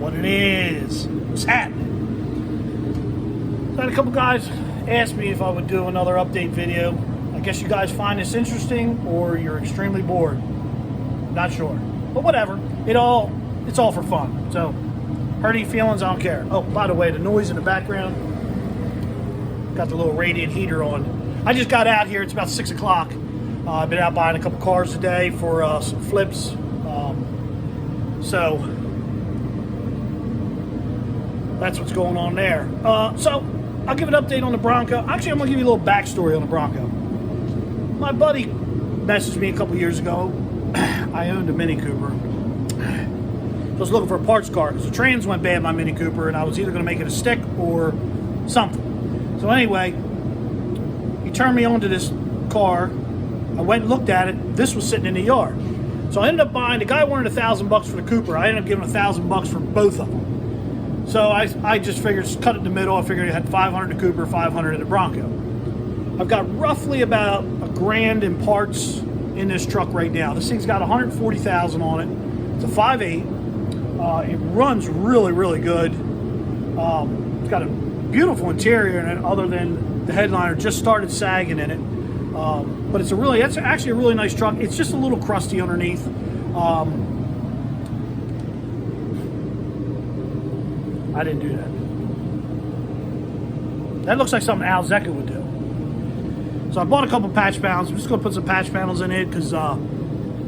what it is, what's happening. So I had a couple guys ask me if I would do another update video. I guess you guys find this interesting or you're extremely bored. Not sure, but whatever. It's all for fun. So hurt any feelings, I don't care. Oh, by the way, the noise in the background, got the little radiant heater on. I just got out here, it's about 6 o'clock. I've been out buying a couple cars today for some flips. So that's what's going on there. So I'll give an update on the Bronco. Actually, I'm going to give you a little backstory on the Bronco. My buddy messaged me a couple years ago. I owned a Mini Cooper. I was looking for a parts car because the trans went bad in my Mini Cooper, and I was either going to make it a stick or something. So anyway, he turned me on to this car. I went and looked at it. This was sitting in the yard. So I ended up buying, the guy wanted $1,000 for the Cooper. I ended up giving $1,000 for both of them. So I just figured, cut it in the middle. I figured I had $500 in the Cooper, $500 in the Bronco. I've got roughly about $1,000 in parts in this truck right now. This thing's got 140,000 on it. It's a 5.8. It runs really, really good. It's got a beautiful interior in it, other than the headliner just started sagging in it. But it's actually a really nice truck. It's just a little crusty underneath. I didn't do that. That looks like something Al Zecca would do. So I bought a couple patch panels. I'm just going to put some patch panels in it because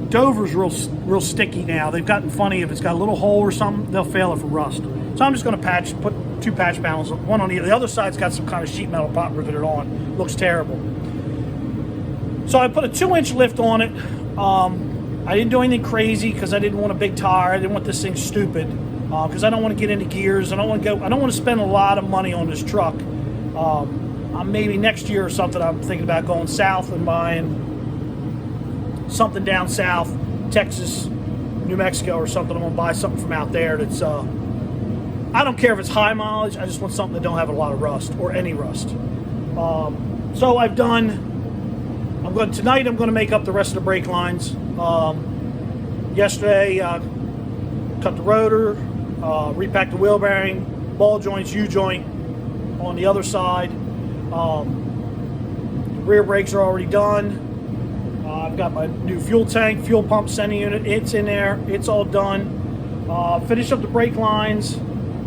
Dover's real sticky now. They've gotten funny. If it's got a little hole or something, they'll fail it for rust. So I'm just going to put 2 patch panels, one on the other side's got some kind of sheet metal pop riveted on. Looks terrible. So I put a 2-inch lift on it. I didn't do anything crazy because I didn't want a big tire. I didn't want this thing stupid because I don't want to get into gears. I don't want to spend a lot of money on this truck. Maybe next year or something, I'm thinking about going south and buying something down south, Texas, New Mexico or something. I'm going to buy something from out there that's, I don't care if it's high mileage. I just want something that don't have a lot of rust or any rust. So tonight I'm going to make up the rest of the brake lines. Yesterday, cut the rotor, repacked the wheel bearing, ball joints, U-joint on the other side. Rear brakes are already done. I've got my new fuel tank, fuel pump sending unit. It's in there. It's all done. Finish up the brake lines,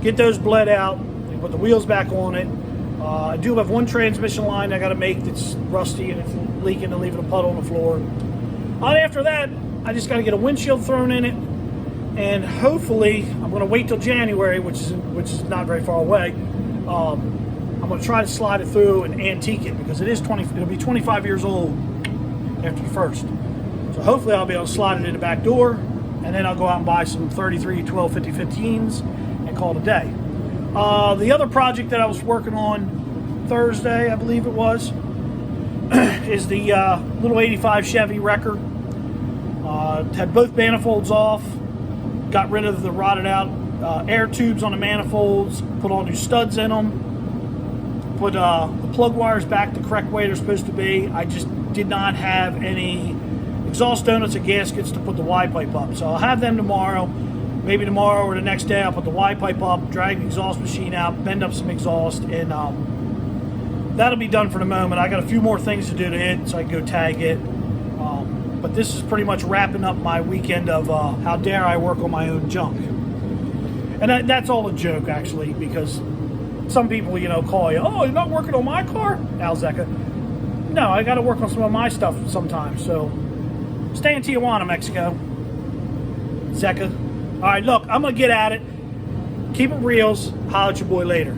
get those bled out, put the wheels back on it. I do have one transmission line I got to make that's rusty and it's leaking and leaving a puddle on the floor. After that, I just got to get a windshield thrown in it, and hopefully I'm going to wait till January, which is not very far away. I'm going to try to slide it through and antique it because it'll be 25 years old after the first. So hopefully I'll be able to slide it in the back door, and then I'll go out and buy some 33 1250 15s and call it a day. The other project that I was working on Thursday, I believe it was, is the little 85 Chevy Wrecker. Had both manifolds off, got rid of the rotted out air tubes on the manifolds, put all new studs in them, put the plug wires back the correct way they're supposed to be. I just did not have any exhaust donuts or gaskets to put the Y pipe up. So I'll have them tomorrow. Maybe tomorrow or the next day I'll put the Y pipe up, drag the exhaust machine out, bend up some exhaust, and that'll be done for the moment. I got a few more things to do to it so I can go tag it. But this is pretty much wrapping up my weekend of how dare I work on my own junk. And that's all a joke, actually, because some people, call you, oh, you're not working on my car? Al Zecca. No, I got to work on some of my stuff sometimes. So stay in Tijuana, Mexico. Zecca. All right, look, I'm going to get at it. Keep it reals. Holler at your boy later.